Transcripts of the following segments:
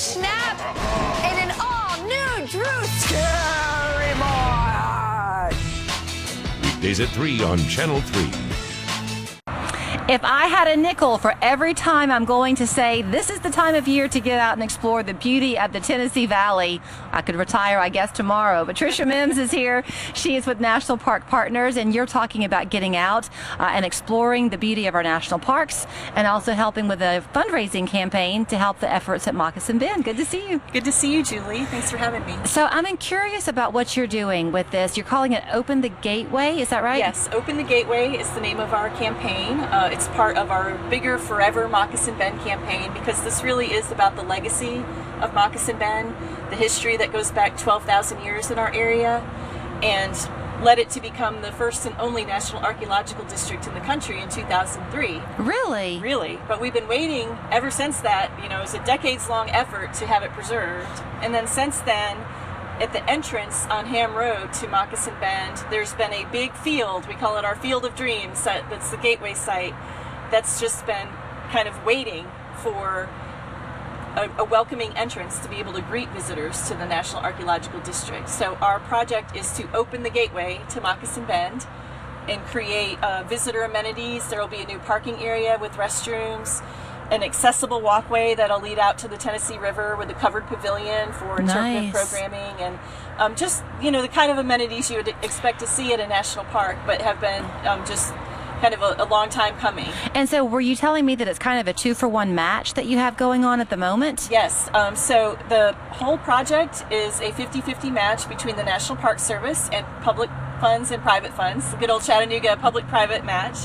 snap in an all-new Drew Scary Boy! Weekdays at 3 on Channel 3. If I had a nickel for every time I'm going to say this is the time of year to get out and explore the beauty of the Tennessee Valley, I could retire, I guess, tomorrow. But Tricia Mims is here. She is with National Park Partners, and you're talking about getting out and exploring the beauty of our national parks, and also helping with a fundraising campaign to help the efforts at Moccasin Bend. Good to see you. Good to see you, Julie. Thanks for having me. So I'm curious about what you're doing with this. You're calling it Open the Gateway, is that right? Yes, Open the Gateway is the name of our campaign. It's part of our bigger Forever Moccasin Bend campaign, because this really is about the legacy of Moccasin Bend, the history that goes back 12,000 years in our area, and led it to become the first and only National Archaeological District in the country in 2003. Really? Really. But we've been waiting ever since that. You know, it was a decades-long effort to have it preserved. And then since then, at the entrance on Ham Road to Moccasin Bend, there's been a big field. We call it our Field of Dreams. That's the gateway site. That's just been kind of waiting for a welcoming entrance to be able to greet visitors to the National Archaeological District. So our project is to open the gateway to Moccasin Bend and create visitor amenities. There will be a new parking area with restrooms, an accessible walkway that'll lead out to the Tennessee River with a covered pavilion for interpretive programming, and just, you know, the kind of amenities you would expect to see at a national park, but have been just kind of a long time coming. And so were you telling me that it's kind of a 2-for-1 match that you have going on at the moment? Yes. So the whole project is a 50-50 match between the National Park Service and public funds and private funds. The good old Chattanooga public-private match.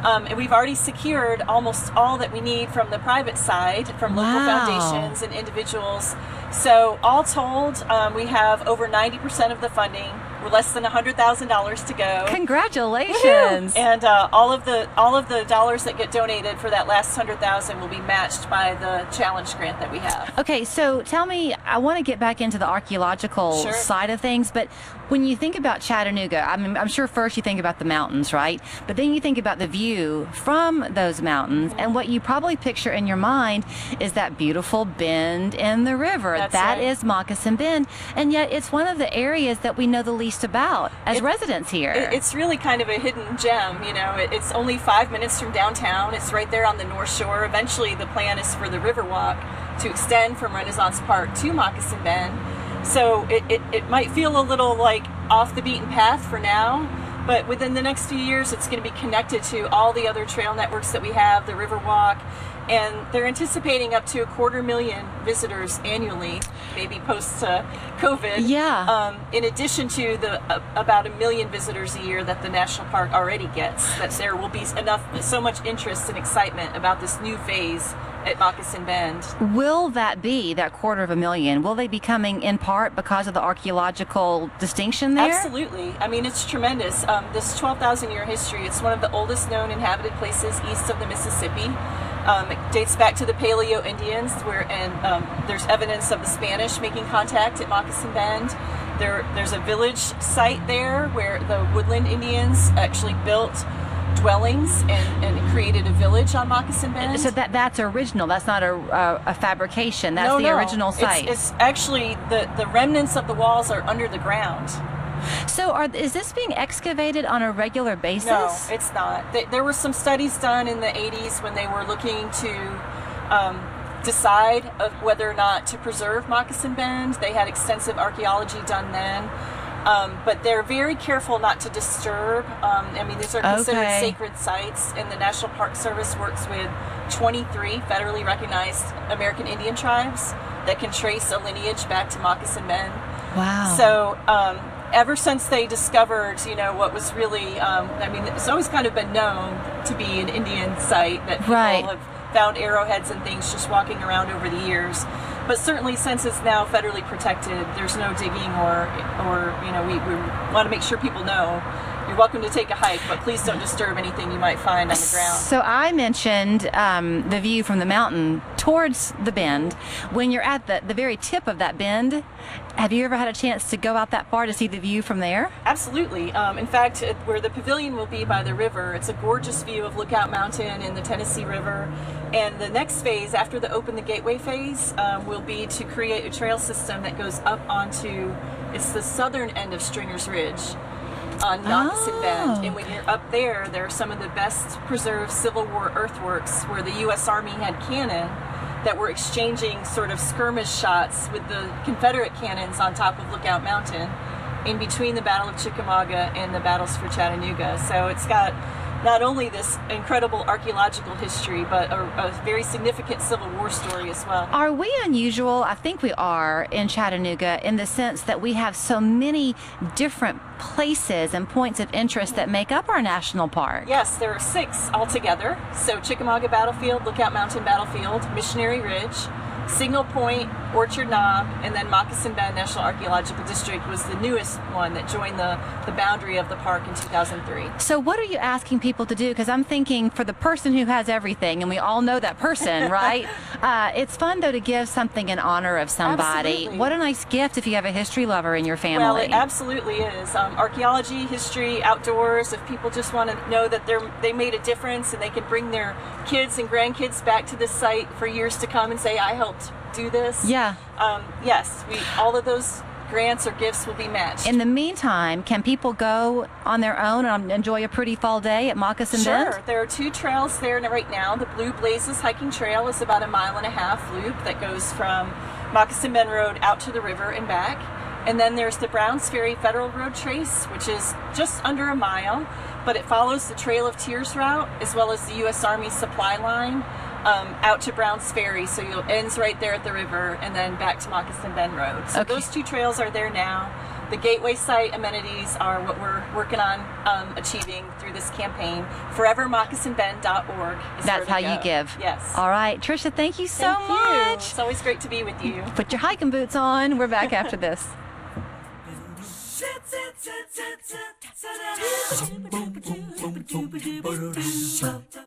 And we've already secured almost all that we need from the private side, from local foundations and individuals. So all told, we have over 90% of the funding. We're less than $100,000 to go. Congratulations! Woo-hoo! And all of the dollars that get donated for that last $100,000 will be matched by the challenge grant that we have. Okay, so tell me, I want to get back into the archaeological side of things, but when you think about Chattanooga, I'm sure first you think about the mountains, right? But then you think about the view from those mountains, and what you probably picture in your mind is that beautiful bend in the river. That is Moccasin Bend, and yet it's one of the areas that we know the least about as residents here. It's really kind of a hidden gem, you know. It's only 5 minutes from downtown. It's right there on the North Shore. Eventually the plan is for the Riverwalk to extend from Renaissance Park to Moccasin Bend. So it might feel a little like off the beaten path for now, but within the next few years it's going to be connected to all the other trail networks that we have, the Riverwalk, and they're anticipating up to 250,000 visitors annually, maybe post-COVID. Yeah. In addition to the about 1 million visitors a year that the national park already gets, that there will be so much interest and excitement about this new phase at Moccasin Bend. Will that be that 250,000? Will they be coming in part because of the archaeological distinction there? Absolutely. I mean, it's tremendous. This 12,000-year history, it's one of the oldest known inhabited places east of the Mississippi. It dates back to the Paleo Indians, and there's evidence of the Spanish making contact at Moccasin Bend. There's a village site there where the Woodland Indians actually built dwellings and created a village on Moccasin Bend. So that's original. That's not a fabrication. That's the original site. It's actually the remnants of the walls are under the ground. So is this being excavated on a regular basis? No, it's not. There were some studies done in the 80s when they were looking to decide whether or not to preserve Moccasin Bend. They had extensive archaeology done then. But they're very careful not to disturb. I mean, these are considered sacred sites, and the National Park Service works with 23 federally recognized American Indian tribes that can trace a lineage back to Moccasin Bend. Wow. So ever since they discovered, you know, what was really, I mean, it's always kind of been known to be an Indian site, that people have found arrowheads and things just walking around over the years. But certainly since it's now federally protected, there's no digging or you know, we want to make sure people know you're welcome to take a hike, but please don't disturb anything you might find on the ground. So I mentioned the view from the mountain towards the bend. When you're at the very tip of that bend, have you ever had a chance to go out that far to see the view from there? Absolutely. In fact, where the pavilion will be by the river, it's a gorgeous view of Lookout Mountain and the Tennessee River. And the next phase, after the Open the Gateway phase, will be to create a trail system that goes up onto, it's the southern end of Stringer's Ridge on Moccasin Bend. And when you're up there, there are some of the best preserved Civil War earthworks where the U.S. Army had cannon that were exchanging sort of skirmish shots with the Confederate cannons on top of Lookout Mountain in between the Battle of Chickamauga and the battles for Chattanooga. So it's got not only this incredible archaeological history, but a very significant Civil War story as well. Are we unusual? I think we are in Chattanooga in the sense that we have so many different places and points of interest that make up our national park. Yes, there are 6 altogether. So Chickamauga Battlefield, Lookout Mountain Battlefield, Missionary Ridge, Signal Point, Orchard Knob, and then Moccasin Bend National Archaeological District was the newest one that joined the boundary of the park in 2003. So what are you asking people to do? Because I'm thinking for the person who has everything, and we all know that person, right? It's fun, though, to give something in honor of somebody. Absolutely. What a nice gift if you have a history lover in your family. Well, it absolutely is. Archaeology, history, outdoors, if people just want to know that they made a difference and they can bring their kids and grandkids back to this site for years to come and say, I helped do this. Yeah. Yes, all of those grants or gifts will be matched. In the meantime, can people go on their own and enjoy a pretty fall day at Moccasin Bend? Sure. There are 2 trails there right now. The Blue Blazes hiking trail is about a 1.5-mile loop that goes from Moccasin Bend Road out to the river and back. And then there's the Browns Ferry Federal Road Trace, which is just under a mile, but it follows the Trail of Tears route as well as the U.S. Army supply line out to Browns Ferry, so it ends right there at the river and then back to Moccasin Bend Road. So Okay. those 2 trails are there now. The Gateway site amenities are what we're working on achieving through this campaign. ForeverMoccasinBend.org is That's how where to you go. give. Yes. All right. Tricia, thank you so Thank you. much. It's always great to be with you. Put your hiking boots on. We're back after this. Boom, boom, boom, boom, boom, boom, boom, boom, boom, boom, boom, boom, boom, boom, boom, boom, boom, boom, boom,